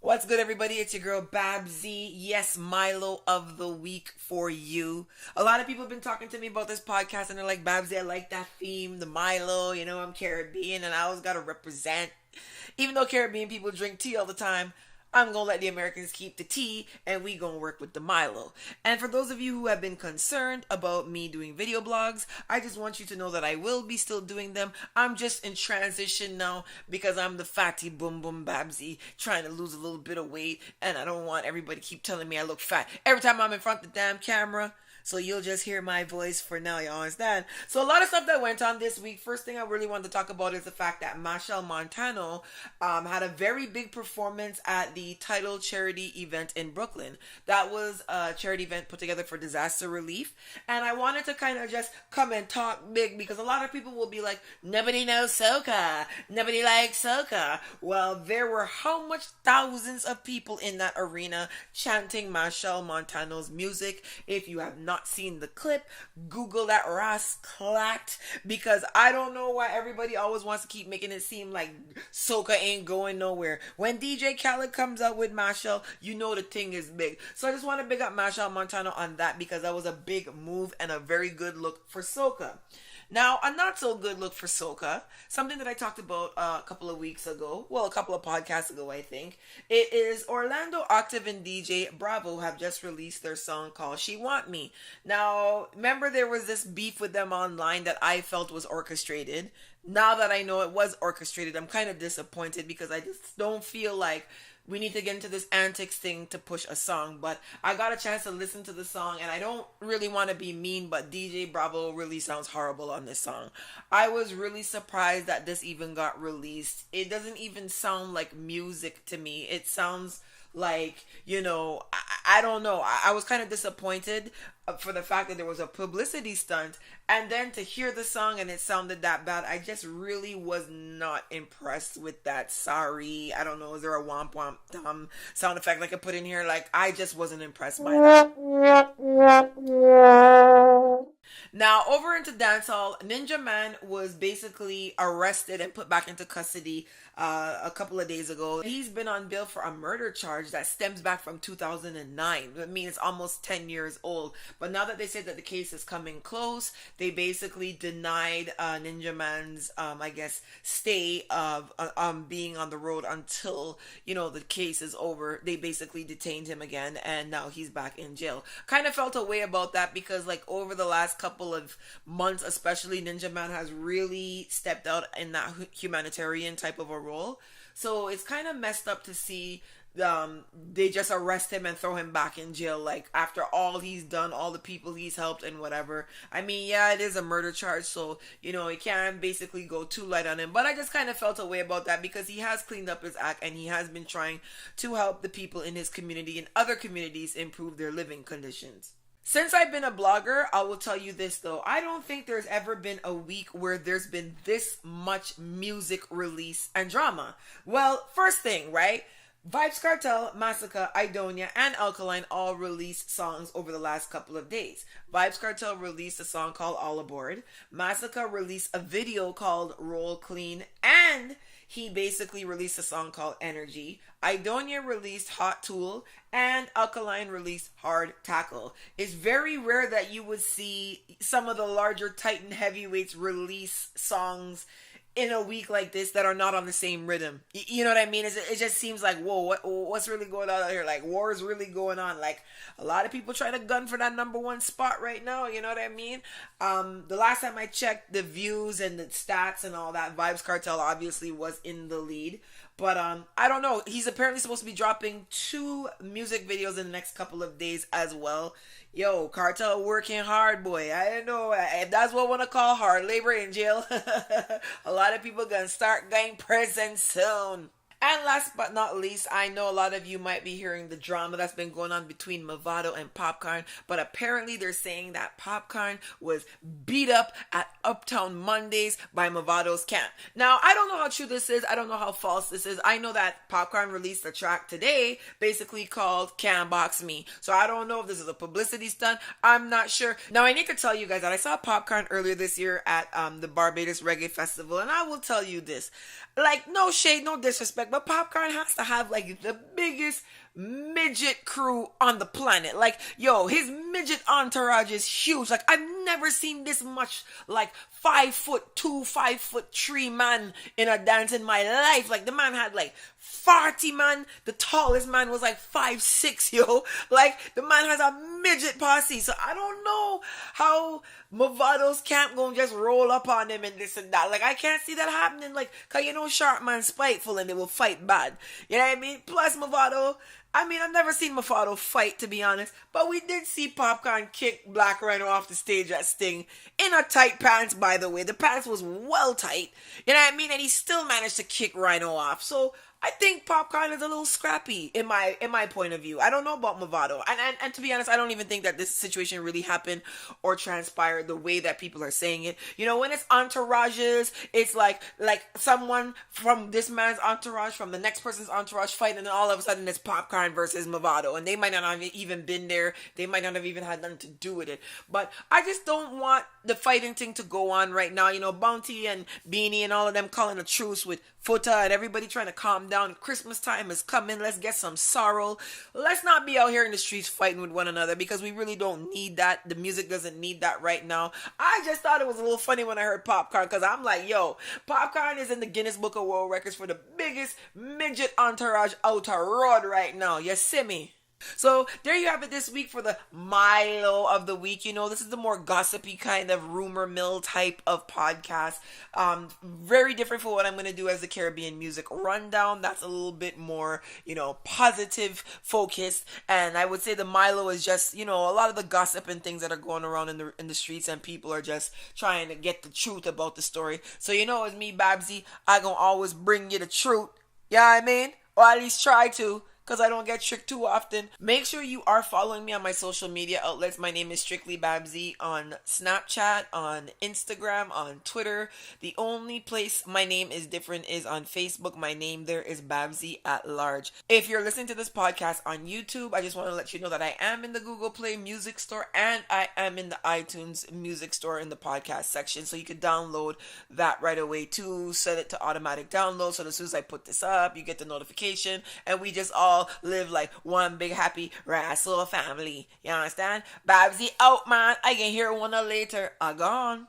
What's good, everybody? It's your girl Babbzy. Yes, Milo of the week for you. A lot of people have been talking to me about this podcast, and they're like, Babbzy, I like that theme, the Milo. You know, I'm Caribbean, and I always gotta represent. Even though Caribbean people drink tea all the time, I'm gonna let the Americans keep the tea, and we gonna work with the Milo. And for those of you who have been concerned about me doing video blogs, I just want you to know that I will be still doing them. I'm just in transition now because I'm the fatty boom boom Babbzy trying to lose a little bit of weight, and I don't want everybody to keep telling me I look fat every time I'm in front of the damn camera. So you'll just hear my voice for now, you understand? So a lot of stuff that went on this week. First thing I really wanted to talk about is the fact that Machel Montano had a very big performance at the Title charity event in Brooklyn. That was a charity event put together for disaster relief. And I wanted to kind of just come and talk big because a lot of people will be like, nobody knows Soca. Nobody likes Soca. Well, there were how much thousands of people in that arena chanting Machel Montano's music. If you have not seen the clip, Google that Ras Clat, because I don't know why everybody always wants to keep making it seem like Soca ain't going nowhere. When DJ Khaled comes out with Machel, you know the thing is big. So I just want to big up Machel Montano on that because that was a big move and a very good look for Soca. Now, a not so good look for Soca, something that I talked about a couple of weeks ago, well, a couple of podcasts ago, I think. It is Orlando, Octave and DJ Bravo have just released their song called She Want Me. Now, remember there was this beef with them online that I felt was orchestrated. Now that I know it was orchestrated, I'm kind of disappointed because I just don't feel like we need to get into this antics thing to push a song. But I got a chance to listen to the song, and I don't really want to be mean, but DJ Bravo really sounds horrible on this song. I was really surprised that this even got released. It doesn't even sound like music to me. It sounds like, I don't know. I was kind of disappointed for the fact that there was a publicity stunt, and then to hear the song and it sounded that bad, I just really was not impressed with that. Sorry, I don't know, is there a womp womp sound effect I could put in here? Like, I just wasn't impressed by that. Now, over into dancehall, Ninja Man was basically arrested and put back into custody a couple of days ago. He's been on bail for a murder charge that stems back from 2009. I mean, it's almost 10 years old. But now that they say that the case is coming close, they basically denied Ninja Man's, stay of being on the road until, the case is over. They basically detained him again, and now he's back in jail. Kind of felt a way about that because, like, over the last couple of months, especially, Ninja Man has really stepped out in that humanitarian type of a role. So it's kind of messed up to see they just arrest him and throw him back in jail, like, after all he's done, all the people he's helped and whatever. I mean, yeah, it is a murder charge, so, it can't basically go too light on him. But I just kind of felt a way about that because he has cleaned up his act and he has been trying to help the people in his community and other communities improve their living conditions. Since I've been a blogger, I will tell you this though. I don't think there's ever been a week where there's been this much music release and drama. Well, first thing, right? Vybz Kartel, Massacre, Idonia, and Alkaline all released songs over the last couple of days. Vybz Kartel released a song called All Aboard. Massacre released a video called Roll Clean, and he basically released a song called Energy. Idonia released Hot Tool, and Alkaline released Hard Tackle. It's very rare that you would see some of the larger Titan heavyweights release songs in a week like this that are not on the same rhythm. You know what I mean? It just seems like, whoa, what's really going on out here? Like, war is really going on. Like, a lot of people trying to gun for that number one spot right now. You know what I mean? The last time I checked the views and the stats and all that, Vybz Kartel obviously was in the lead. But I don't know. He's apparently supposed to be dropping 2 music videos in the next couple of days as well. Yo, Kartel working hard, boy. I don't know if that's what I want to call hard labor in jail. A lot of people gonna start getting prison soon. And last but not least, I know a lot of you might be hearing the drama that's been going on between Mavado and Popcaan, but apparently they're saying that Popcaan was beat up at Uptown Mondays by Mavado's camp. Now, I don't know how true this is. I don't know how false this is. I know that Popcaan released a track today basically called Can't Box Me. So I don't know if this is a publicity stunt. I'm not sure. Now, I need to tell you guys that I saw Popcaan earlier this year at the Barbados Reggae Festival, and I will tell you this. Like, no shade, no disrespect, but Popcaan has to have, like, the biggest midget crew on the planet. Like, yo, his midget entourage is huge. Like, I've never seen this much, like, 5'2", 5'3" man in a dance in my life. Like, the man had like 40 man. The tallest man was like 5'6", yo. Like, the man has a midget posse. So I don't know how Mavado's camp gonna just roll up on him and this and that. Like, I can't see that happening. Like, cause you know Sharp man's spiteful and they will fight bad. You know what I mean? Plus Mavado, I mean, I've never seen Mavado fight, to be honest, but we did see Popcaan kick Black Rhino off the stage at Sting in a tight pants, by the way. The pants was well tight, you know what I mean? And he still managed to kick Rhino off. So I think Popcaan is a little scrappy in my point of view. I don't know about Mavado. And to be honest, I don't even think that this situation really happened or transpired the way that people are saying it. You know, when it's entourages, it's like someone from this man's entourage, from the next person's entourage fight, and then all of a sudden it's Popcaan versus Mavado. And they might not have even been there. They might not have even had nothing to do with it. But I just don't want the fighting thing to go on right now. You know, Bounty and Beanie and all of them calling a truce with Foota and everybody trying to calm down. Christmas time is coming. Let's get some sorrow. Let's not be out here in the streets fighting with one another because we really don't need that. The music doesn't need that right now. I just thought it was a little funny when I heard Popcaan because I'm like, yo, Popcaan is in the Guinness Book of World Records for the biggest midget entourage out a road right now. You see me? So there you have it this week for the Milo of the week. You know, this is the more gossipy kind of rumor mill type of podcast. Very different from what I'm going to do as the Caribbean Music Rundown. That's a little bit more, you know, positive focused. And I would say the Milo is just, you know, a lot of the gossip and things that are going around in the streets, and people are just trying to get the truth about the story. So, you know, it's me, Babbzy. I gonna always bring you the truth. Yeah, you know what I mean? Or at least try to, because I don't get tricked too often. Make sure you are following me on my social media outlets. My name is Strictly Babbzy on Snapchat, on Instagram, on Twitter. The only place my name is different is on Facebook. My name there is Babbzy at large. If you're listening to this podcast on YouTube, I just want to let you know that I am in the Google Play Music Store and I am in the iTunes Music Store in the podcast section. So you can download that right away too. Set it to automatic download. So as soon as I put this up, you get the notification, and we just all live like one big happy wrestle family. You understand? Babbzy out, man. I can hear one later. I gone.